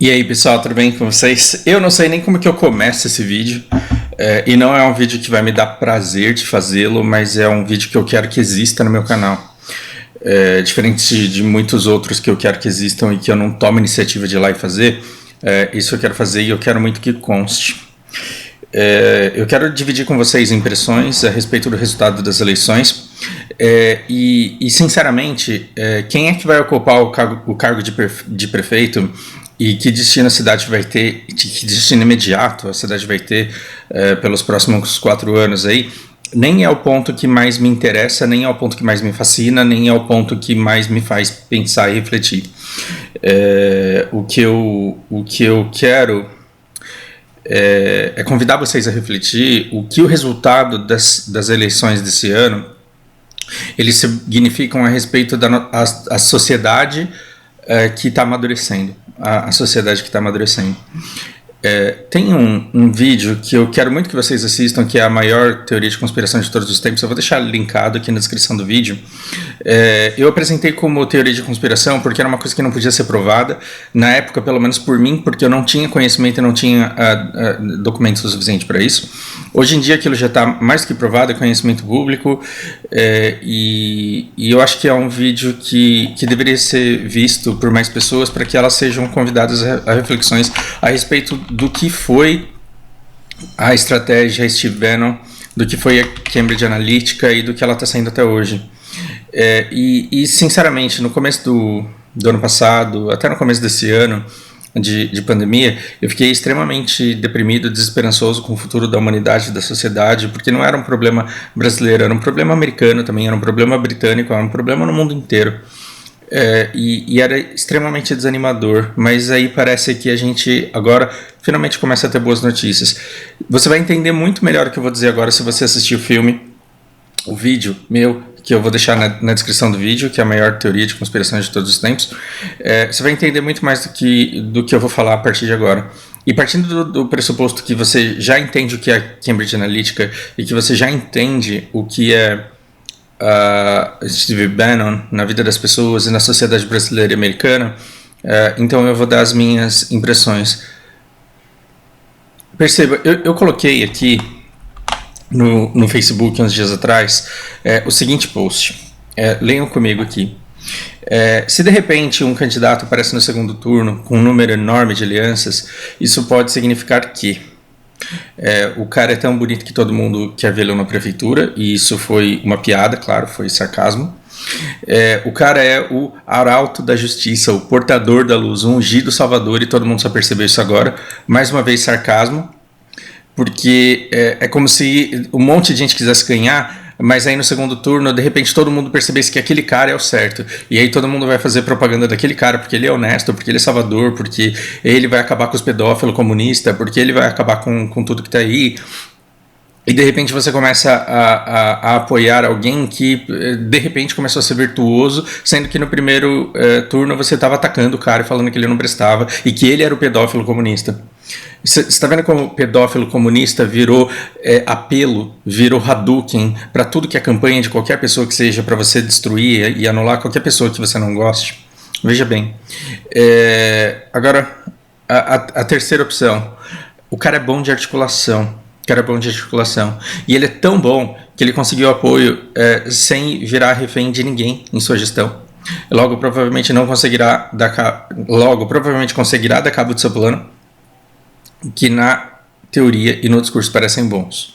E aí pessoal, tudo bem com vocês? Eu não sei nem como que eu começo esse vídeo, e não é um vídeo que vai me dar prazer de fazê-lo, mas é um vídeo que eu quero que exista no meu canal. Diferente de muitos outros que eu quero que existam e que eu não tomo iniciativa de ir lá e fazer, isso eu quero fazer e eu quero muito que conste. Eu quero dividir com vocês impressões a respeito do resultado das eleições e sinceramente, quem é que vai ocupar o cargo de prefeito e que destino a cidade vai ter, que destino imediato a cidade vai ter pelos próximos 4 anos aí, nem é o ponto que mais me interessa, nem é o ponto que mais me fascina, nem é o ponto que mais me faz pensar e refletir. O que eu quero é convidar vocês a refletir o que o resultado das eleições desse ano eles significam a respeito da sociedade que está amadurecendo. A sociedade que está amadurecendo. Tem um vídeo que eu quero muito que vocês assistam, que é a maior teoria de conspiração de todos os tempos. Eu vou deixar linkado aqui na descrição do vídeo. Eu apresentei como teoria de conspiração porque era uma coisa que não podia ser provada, na época, pelo menos por mim, porque eu não tinha conhecimento e não tinha documentos o suficiente para isso. Hoje em dia aquilo já está mais do que provado, é conhecimento público, e eu acho que é um vídeo que deveria ser visto por mais pessoas para que elas sejam convidadas a reflexões a respeito do que foi a estratégia Steve Bannon, do que foi a Cambridge Analytica e do que ela está sendo até hoje. E sinceramente, no começo do ano passado, até no começo desse ano de pandemia, eu fiquei extremamente deprimido, desesperançoso com o futuro da humanidade, da sociedade, porque não era um problema brasileiro, era um problema americano também, era um problema britânico, era um problema no mundo inteiro. E era extremamente desanimador, mas aí parece que a gente agora finalmente começa a ter boas notícias. Você vai entender muito melhor o que eu vou dizer agora se você assistir o vídeo meu, que eu vou deixar na descrição do vídeo, que é a maior teoria de conspiração de todos os tempos. Você vai entender muito mais do que eu vou falar a partir de agora. E partindo do pressuposto que você já entende o que é Cambridge Analytica e que você já entende o que é Steve Bannon na vida das pessoas e na sociedade brasileira e americana, então eu vou dar as minhas impressões. Perceba, eu coloquei aqui no Facebook uns dias atrás o seguinte post, leiam comigo aqui. Se de repente um candidato aparece no segundo turno com um número enorme de alianças, isso pode significar que o cara é tão bonito que todo mundo quer vê-lo na prefeitura, e isso foi uma piada, claro, foi sarcasmo. O cara é o arauto da justiça, o portador da luz, o ungido salvador, e todo mundo só percebeu isso agora. Mais uma vez sarcasmo, porque é como se um monte de gente quisesse ganhar, mas aí no segundo turno, de repente, todo mundo percebesse que aquele cara é o certo. E aí todo mundo vai fazer propaganda daquele cara, porque ele é honesto, porque ele é salvador, porque ele vai acabar com os pedófilos comunistas, porque ele vai acabar com tudo que tá aí. E de repente você começa a apoiar alguém que de repente começou a ser virtuoso, sendo que no primeiro turno você estava atacando o cara e falando que ele não prestava e que ele era o pedófilo comunista. Você está vendo como o pedófilo comunista virou apelo, virou Hadouken para tudo que é campanha de qualquer pessoa que seja para você destruir e anular qualquer pessoa que você não goste? Veja bem. Agora, a terceira opção. O cara é bom de articulação. E ele é tão bom que ele conseguiu apoio sem virar refém de ninguém em sua gestão. Logo, provavelmente conseguirá dar cabo do seu plano, que na teoria e no discurso parecem bons.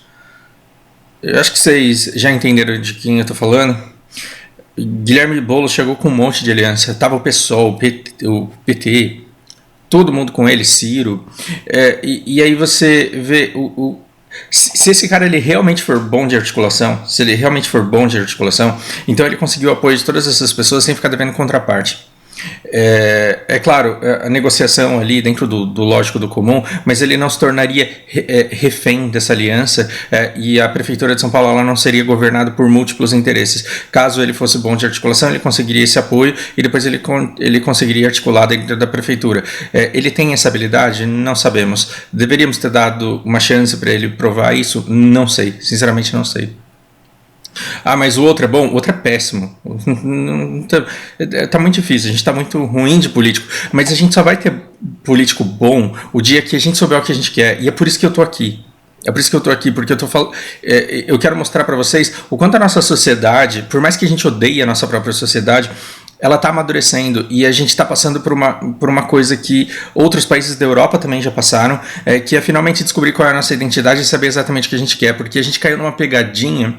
Eu acho que vocês já entenderam de quem eu estou falando. Guilherme Boulos chegou com um monte de aliança. Tava o PSOL, o PT, todo mundo com ele, Ciro. E aí você vê se esse cara ele realmente for bom de articulação, então ele conseguiu o apoio de todas essas pessoas sem ficar devendo contraparte. Claro, a negociação ali dentro do lógico do comum, mas ele não se tornaria refém dessa aliança, e a Prefeitura de São Paulo ela não seria governada por múltiplos interesses. Caso ele fosse bom de articulação, ele conseguiria esse apoio e depois ele conseguiria articular dentro da Prefeitura. Ele tem essa habilidade? Não sabemos. Deveríamos ter dado uma chance para ele provar isso? Não sei, sinceramente não sei. Ah, mas o outro é bom? O outro é péssimo. Tá muito difícil, a gente tá muito ruim de político. Mas a gente só vai ter político bom o dia que a gente souber o que a gente quer. E é por isso que eu tô aqui. É por isso que eu tô aqui, porque eu quero mostrar para vocês o quanto a nossa sociedade, por mais que a gente odeie a nossa própria sociedade, ela está amadurecendo e a gente está passando por uma coisa que outros países da Europa também já passaram, que é finalmente descobrir qual é a nossa identidade e saber exatamente o que a gente quer, porque a gente caiu numa pegadinha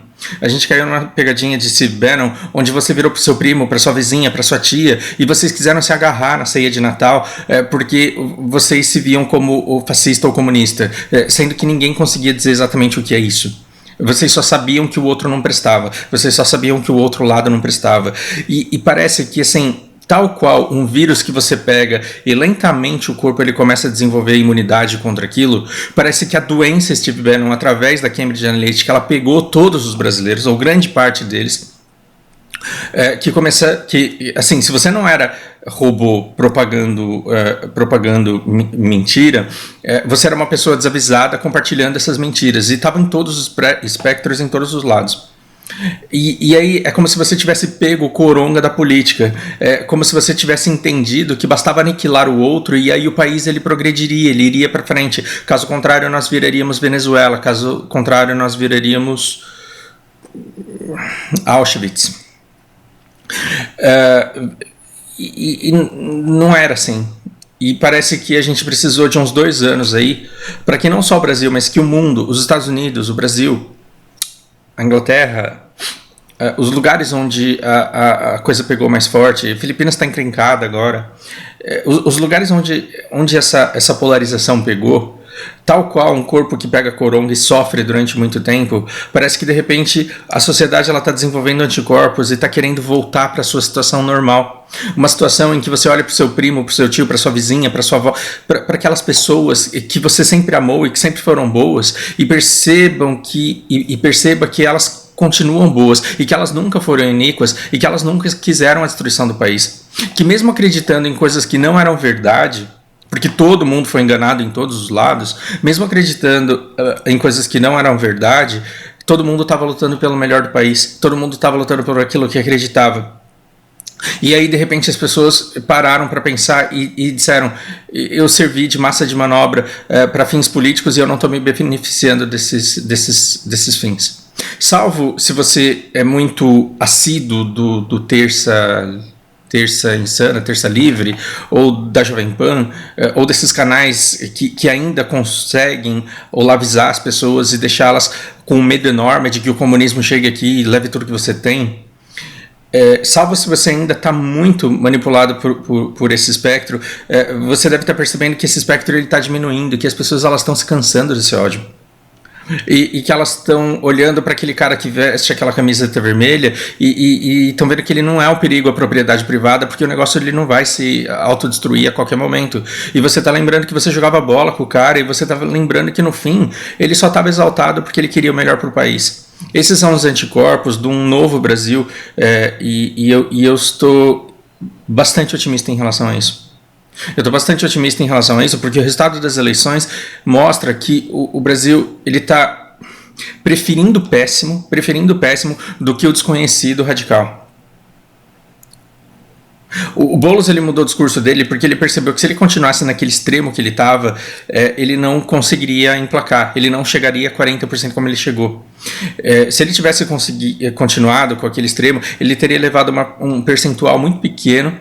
de Steve Bannon, onde você virou pro seu primo, pra sua vizinha, pra sua tia, e vocês quiseram se agarrar na ceia de Natal, porque vocês se viam como o fascista ou comunista, sendo que ninguém conseguia dizer exatamente o que é isso. Vocês só sabiam que o outro não prestava. Vocês só sabiam que o outro lado não prestava. E parece que, assim, tal qual um vírus que você pega e lentamente o corpo ele começa a desenvolver imunidade contra aquilo, parece que a doença Steve Bannon, através da Cambridge Analytica, ela pegou todos os brasileiros, ou grande parte deles, assim, se você não era robô propagando mentira, você era uma pessoa desavisada compartilhando essas mentiras, e estava em todos os espectros, em todos os lados. E aí é como se você tivesse pego o coronga da política, como se você tivesse entendido que bastava aniquilar o outro e aí o país ele progrediria, ele iria para frente. Caso contrário, nós viraríamos Venezuela, caso contrário, nós viraríamos Auschwitz. E não era assim. E parece que a gente precisou de uns 2 anos aí para que não só o Brasil, mas que o mundo, os Estados Unidos, o Brasil, a Inglaterra, os lugares onde a coisa pegou mais forte, Filipinas está encrencada agora, os lugares onde essa polarização pegou, tal qual um corpo que pega coronga e sofre durante muito tempo, parece que de repente a sociedade está desenvolvendo anticorpos e está querendo voltar para a sua situação normal. Uma situação em que você olha para o seu primo, para o seu tio, para sua vizinha, para sua avó, para aquelas pessoas que você sempre amou e que sempre foram boas, e perceba que elas continuam boas e que elas nunca foram iníquas e que elas nunca quiseram a destruição do país. Que mesmo acreditando em coisas que não eram verdade, porque todo mundo foi enganado em todos os lados, mesmo acreditando em coisas que não eram verdade, todo mundo estava lutando pelo melhor do país, todo mundo estava lutando por aquilo que acreditava. E aí, de repente, as pessoas pararam para pensar e disseram: eu servi de massa de manobra para fins políticos e eu não estou me beneficiando desses fins. Salvo se você é muito assíduo do Terça Insana, Terça Livre, ou da Jovem Pan, ou desses canais que ainda conseguem olavizar as pessoas e deixá-las com um medo enorme de que o comunismo chegue aqui e leve tudo que você tem. Salvo se você ainda está muito manipulado por esse espectro, você deve estar percebendo que esse espectro está diminuindo, que as pessoas estão se cansando desse ódio. E que elas estão olhando para aquele cara que veste aquela camiseta vermelha e estão vendo que ele não é um perigo à propriedade privada, porque o negócio ele não vai se autodestruir a qualquer momento. E você está lembrando que você jogava bola com o cara, e você está lembrando que no fim ele só estava exaltado porque ele queria o melhor para o país. Esses são os anticorpos de um novo Brasil, e eu estou bastante otimista em relação a isso. Eu estou bastante otimista em relação a isso, porque o resultado das eleições mostra que o Brasil está preferindo o péssimo do que o desconhecido radical. O Boulos ele mudou o discurso dele porque ele percebeu que se ele continuasse naquele extremo que ele estava, ele não conseguiria emplacar, ele não chegaria a 40% como ele chegou. Se ele tivesse continuado com aquele extremo, ele teria levado um percentual muito pequeno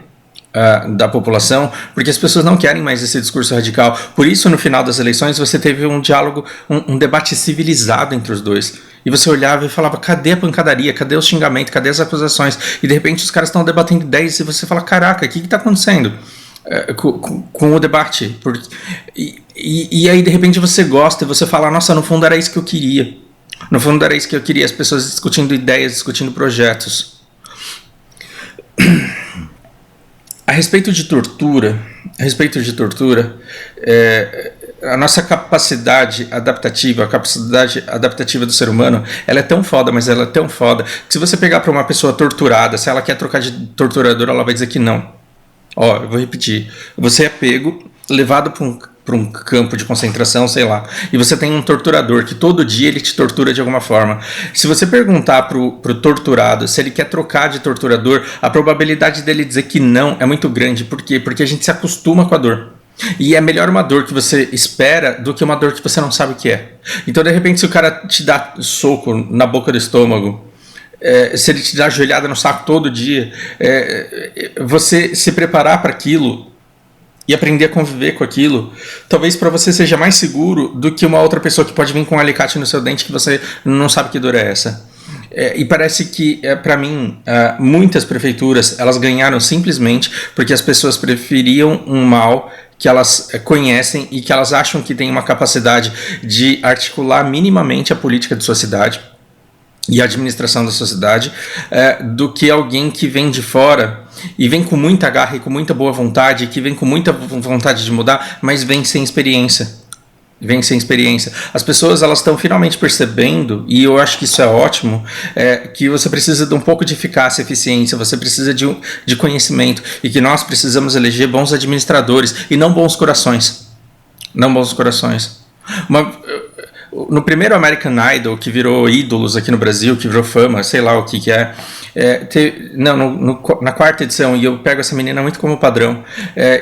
da população, porque as pessoas não querem mais esse discurso radical. Por isso, no final das eleições, você teve um diálogo, um debate civilizado entre os dois. E você olhava e falava: cadê a pancadaria? Cadê o xingamento? Cadê as acusações? E de repente os caras estão debatendo ideias e você fala: caraca, o que está acontecendo com o debate? E aí de repente você gosta e você fala: nossa, no fundo era isso que eu queria. No fundo era isso que eu queria, as pessoas discutindo ideias, discutindo projetos. A respeito de tortura, a nossa capacidade adaptativa do ser humano, ela é tão foda, mas ela é tão foda, que se você pegar para uma pessoa torturada, se ela quer trocar de torturador, ela vai dizer que não. Eu vou repetir. Você é pego, levado para um campo de concentração, sei lá, e você tem um torturador que todo dia ele te tortura de alguma forma. Se você perguntar pro torturado se ele quer trocar de torturador, a probabilidade dele dizer que não é muito grande. Por quê? Porque a gente se acostuma com a dor. E é melhor uma dor que você espera do que uma dor que você não sabe o que é. Então, de repente, se o cara te dá soco na boca do estômago, se ele te dá joelhada no saco todo dia, você se preparar para aquilo e aprender a conviver com aquilo, talvez para você seja mais seguro do que uma outra pessoa que pode vir com um alicate no seu dente que você não sabe que dor é essa. E parece que, para mim, muitas prefeituras elas ganharam simplesmente porque as pessoas preferiam um mal que elas conhecem e que elas acham que tem uma capacidade de articular minimamente a política de sua cidade e a administração da sua cidade, do que alguém que vem de fora e vem com muita garra e com muita boa vontade, que vem com muita vontade de mudar, mas vem sem experiência. As pessoas elas estão finalmente percebendo, e eu acho que isso é ótimo, que você precisa de um pouco de eficácia, eficiência, você precisa de conhecimento, e que nós precisamos eleger bons administradores e não bons corações. No primeiro American Idol, que virou ídolos aqui no Brasil, que virou fama, sei lá o que é, na quarta edição, e eu pego essa menina muito como padrão,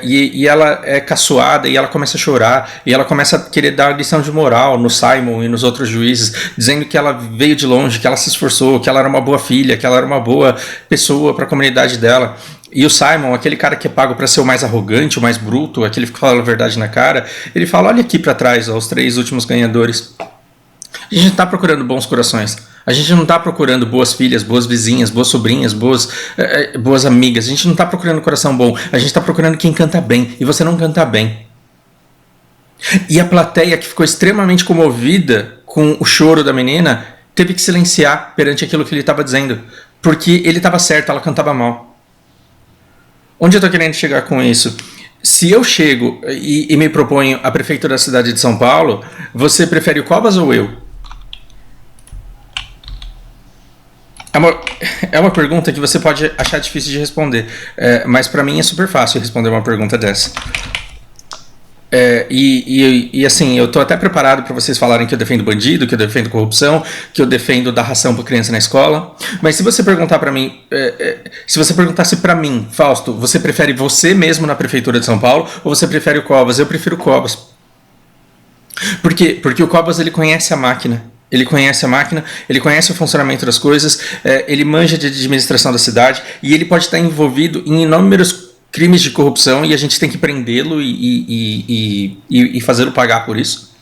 e ela é caçoada, e ela começa a chorar, e ela começa a querer dar lição de moral no Simon e nos outros juízes, dizendo que ela veio de longe, que ela se esforçou, que ela era uma boa filha, que ela era uma boa pessoa para a comunidade dela. E o Simon, aquele cara que é pago para ser o mais arrogante, o mais bruto, aquele que fala a verdade na cara, ele fala, olha aqui para trás, os 3 últimos ganhadores. A gente não está procurando bons corações. A gente não está procurando boas filhas, boas vizinhas, boas sobrinhas, boas amigas. A gente não está procurando coração bom. A gente está procurando quem canta bem. E você não canta bem. E a plateia, que ficou extremamente comovida com o choro da menina, teve que silenciar perante aquilo que ele estava dizendo. Porque ele estava certo, ela cantava mal. Onde eu estou querendo chegar com isso? Se eu chego e me proponho a prefeitura da cidade de São Paulo, você prefere o Covas ou eu? É uma pergunta que você pode achar difícil de responder, mas para mim é super fácil responder uma pergunta dessa. E assim, eu tô até preparado para vocês falarem que eu defendo bandido, que eu defendo corrupção, que eu defendo dar ração para criança na escola. Mas se você perguntar para mim, se você perguntasse para mim, Fausto, você prefere você mesmo na prefeitura de São Paulo ou você prefere o Covas? Eu prefiro o Covas. Por quê? Porque o Covas ele conhece a máquina. Ele conhece o funcionamento das coisas, ele manja de administração da cidade e ele pode estar envolvido em inúmeros crimes de corrupção e a gente tem que prendê-lo e fazê-lo pagar por isso.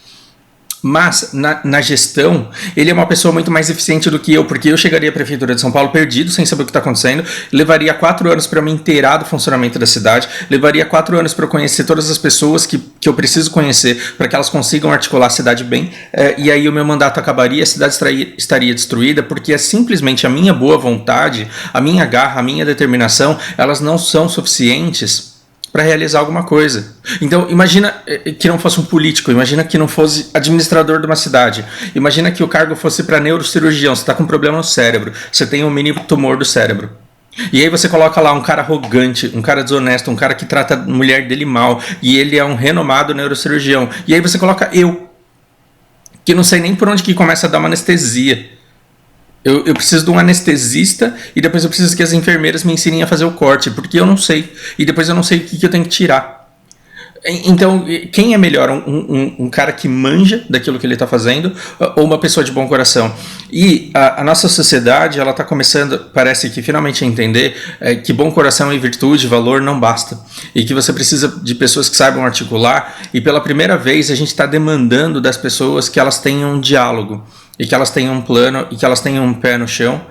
Mas, na gestão, ele é uma pessoa muito mais eficiente do que eu, porque eu chegaria à prefeitura de São Paulo perdido, sem saber o que está acontecendo, levaria 4 anos para me inteirar do funcionamento da cidade, levaria 4 anos para eu conhecer todas as pessoas que eu preciso conhecer, para que elas consigam articular a cidade bem, e aí o meu mandato acabaria, a cidade estaria destruída, porque é simplesmente a minha boa vontade, a minha garra, a minha determinação, elas não são suficientes para realizar alguma coisa. Então, imagina que não fosse um político, imagina que não fosse administrador de uma cidade, imagina que o cargo fosse para neurocirurgião, você está com um problema no cérebro, você tem um mini tumor do cérebro. E aí você coloca lá um cara arrogante, um cara desonesto, um cara que trata a mulher dele mal, e ele é um renomado neurocirurgião. E aí você coloca eu, que não sei nem por onde que começa a dar uma anestesia. Eu preciso de um anestesista e depois eu preciso que as enfermeiras me ensinem a fazer o corte, porque eu não sei. E depois eu não sei o que eu tenho que tirar. Então, quem é melhor? Um cara que manja daquilo que ele está fazendo ou uma pessoa de bom coração? E a nossa sociedade ela está começando, parece que finalmente a entender que bom coração e virtude, valor não basta. E que você precisa de pessoas que saibam articular. E pela primeira vez a gente está demandando das pessoas que elas tenham um diálogo. E que elas tenham um plano, e que elas tenham um pé no chão,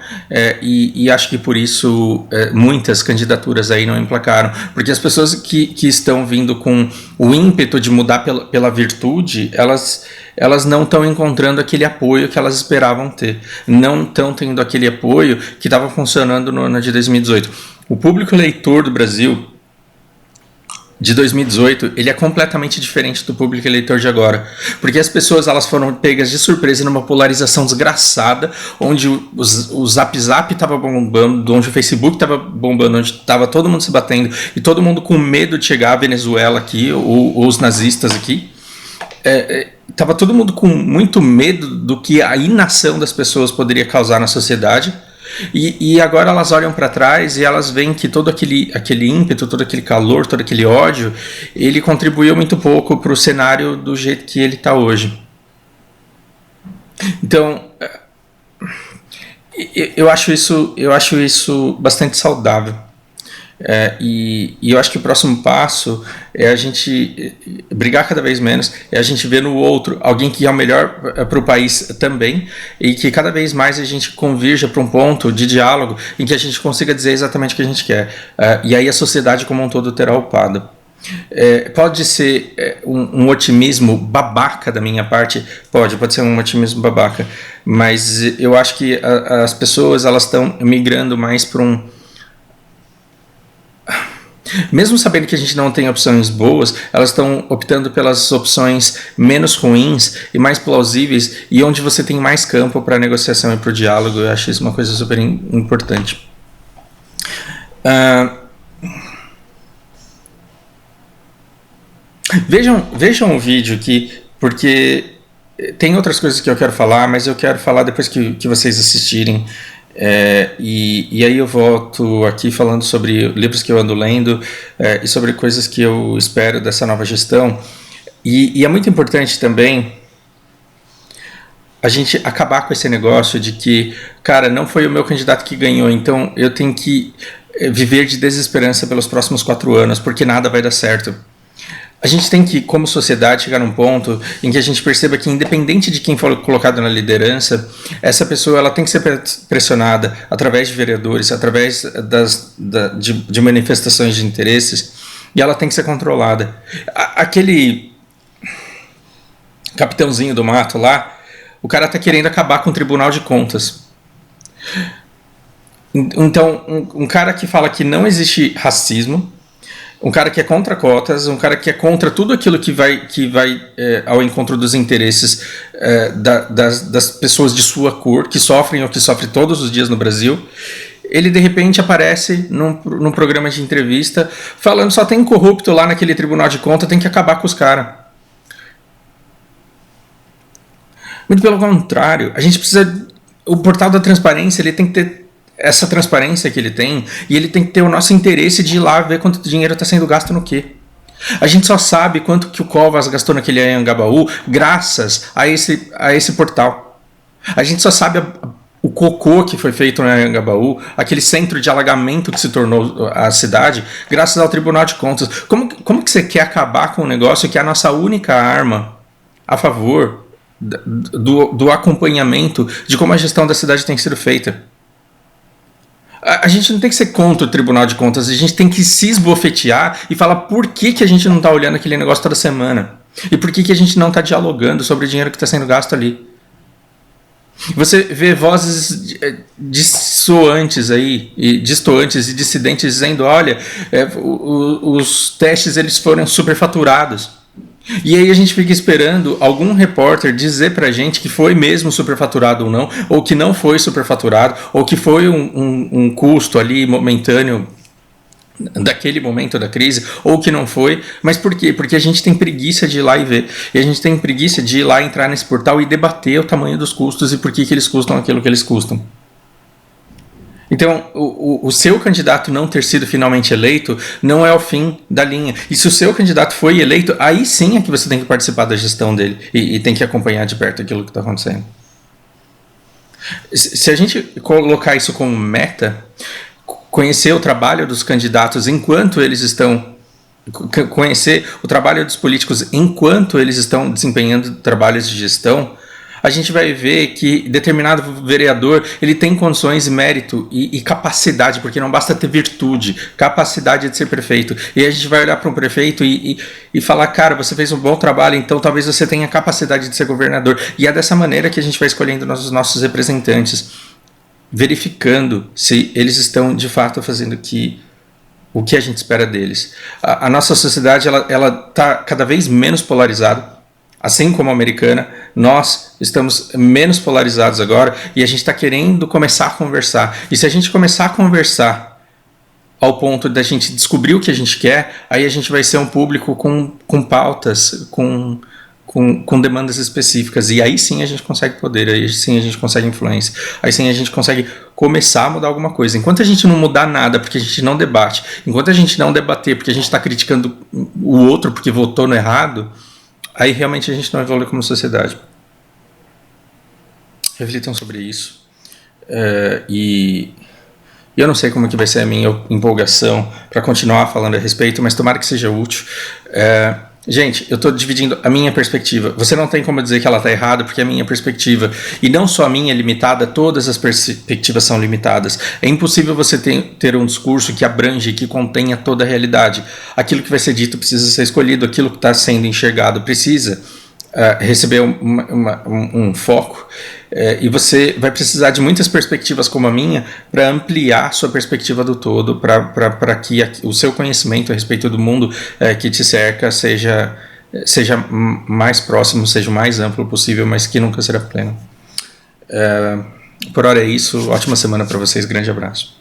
e acho que por isso muitas candidaturas aí não emplacaram, porque as pessoas que estão vindo com o ímpeto de mudar pela virtude, elas não estão encontrando aquele apoio que elas esperavam ter, não estão tendo aquele apoio que estava funcionando no ano de 2018. O público eleitor do Brasil de 2018, ele é completamente diferente do público eleitor de agora, porque as pessoas elas foram pegas de surpresa numa polarização desgraçada, onde o Zap estava bombando, onde o Facebook estava bombando, onde estava todo mundo se batendo e todo mundo com medo de chegar à Venezuela aqui, ou os nazistas aqui. Estava todo mundo com muito medo do que a inação das pessoas poderia causar na sociedade. E agora elas olham para trás e elas veem que todo aquele ímpeto, todo aquele calor, todo aquele ódio, ele contribuiu muito pouco para o cenário do jeito que ele está hoje. Então, eu acho isso bastante saudável. E eu acho que o próximo passo é a gente brigar cada vez menos, é a gente ver no outro alguém que é o melhor para o país também, e que cada vez mais a gente convirja para um ponto de diálogo em que a gente consiga dizer exatamente o que a gente quer, e aí a sociedade como um todo terá upado. Pode ser um otimismo babaca da minha parte, pode ser um otimismo babaca, mas eu acho que as pessoas elas estão migrando mais para mesmo sabendo que a gente não tem opções boas, elas estão optando pelas opções menos ruins e mais plausíveis, e onde você tem mais campo para negociação e para o diálogo. Eu acho isso uma coisa super importante. Vejam o vídeo aqui, porque tem outras coisas que eu quero falar, mas eu quero falar depois que vocês assistirem. E aí eu volto aqui falando sobre livros que eu ando lendo, e sobre coisas que eu espero dessa nova gestão. E é muito importante também a gente acabar com esse negócio de que, cara, não foi o meu candidato que ganhou, então eu tenho que viver de desesperança pelos próximos 4 anos, porque nada vai dar certo. A gente tem que, como sociedade, chegar num ponto em que a gente perceba que, independente de quem for colocado na liderança, essa pessoa ela tem que ser pressionada através de vereadores, através de manifestações de interesses, e ela tem que ser controlada. Aquele capitãozinho do mato lá, o cara está querendo acabar com o Tribunal de Contas. Então, um cara que fala que não existe racismo, um cara que é contra cotas, um cara que é contra tudo aquilo que vai ao encontro dos interesses das pessoas de sua cor, que sofrem ou que sofrem todos os dias no Brasil, ele de repente aparece num programa de entrevista falando só tem corrupto lá naquele Tribunal de Contas, tem que acabar com os caras. Muito pelo contrário, a gente precisa... O portal da transparência ele tem que ter essa transparência que ele tem, e ele tem que ter o nosso interesse de ir lá ver quanto dinheiro está sendo gasto no quê. A gente só sabe quanto que o Covas gastou naquele Anhangabaú graças a esse portal. A gente só sabe o cocô que foi feito no Anhangabaú, aquele centro de alagamento que se tornou a cidade, graças ao Tribunal de Contas. Como que você quer acabar com um negócio que é a nossa única arma a favor do acompanhamento de como a gestão da cidade tem sido feita? A gente não tem que ser contra o Tribunal de Contas, a gente tem que se esbofetear e falar por que a gente não está olhando aquele negócio toda semana. E por que a gente não está dialogando sobre o dinheiro que está sendo gasto ali. Você vê vozes dissoantes aí, e distoantes e dissidentes dizendo, olha, os testes eles foram superfaturados. E aí a gente fica esperando algum repórter dizer pra gente que foi mesmo superfaturado ou não, ou que não foi superfaturado, ou que foi um custo ali momentâneo daquele momento da crise, ou que não foi. Mas por quê? Porque a gente tem preguiça de ir lá e ver. E a gente tem preguiça de ir lá, entrar nesse portal e debater o tamanho dos custos e por que eles custam aquilo que eles custam. Então, o seu candidato não ter sido finalmente eleito não é o fim da linha. E se o seu candidato foi eleito, aí sim é que você tem que participar da gestão dele e tem que acompanhar de perto aquilo que está acontecendo. Se a gente colocar isso como meta, conhecer o trabalho dos candidatos enquanto eles estão... Conhecer o trabalho dos políticos enquanto eles estão desempenhando trabalhos de gestão, a gente vai ver que determinado vereador ele tem condições, mérito e capacidade, porque não basta ter virtude, capacidade de ser prefeito. E aí a gente vai olhar para um prefeito e falar, cara, você fez um bom trabalho, então talvez você tenha capacidade de ser governador. E é dessa maneira que a gente vai escolhendo os nossos representantes, verificando se eles estão de fato fazendo o que a gente espera deles. A nossa sociedade ela está cada vez menos polarizada. Assim como a americana, nós estamos menos polarizados agora e a gente está querendo começar a conversar. E se a gente começar a conversar ao ponto da gente descobrir o que a gente quer, aí a gente vai ser um público com pautas, com com demandas específicas, e aí sim a gente consegue poder, aí sim a gente consegue influência, aí sim a gente consegue começar a mudar alguma coisa. Enquanto a gente não mudar nada, porque a gente não debate, enquanto a gente não debater, porque a gente está criticando o outro porque votou no errado, aí realmente a gente não evolui como sociedade. Reflitam sobre isso. E eu não sei como que vai ser a minha empolgação para continuar falando a respeito, mas tomara que seja útil. Gente, eu estou dividindo a minha perspectiva. Você não tem como dizer que ela está errada, porque é a minha perspectiva. E não só a minha é limitada, todas as perspectivas são limitadas. É impossível você ter um discurso que abrange, que contenha toda a realidade. Aquilo que vai ser dito precisa ser escolhido, aquilo que está sendo enxergado precisa receber um foco. E você vai precisar de muitas perspectivas como a minha para ampliar sua perspectiva do todo, para que o seu conhecimento a respeito do mundo que te cerca seja mais próximo, seja o mais amplo possível, mas que nunca será pleno. Por hora é isso. Ótima semana para vocês. Grande abraço.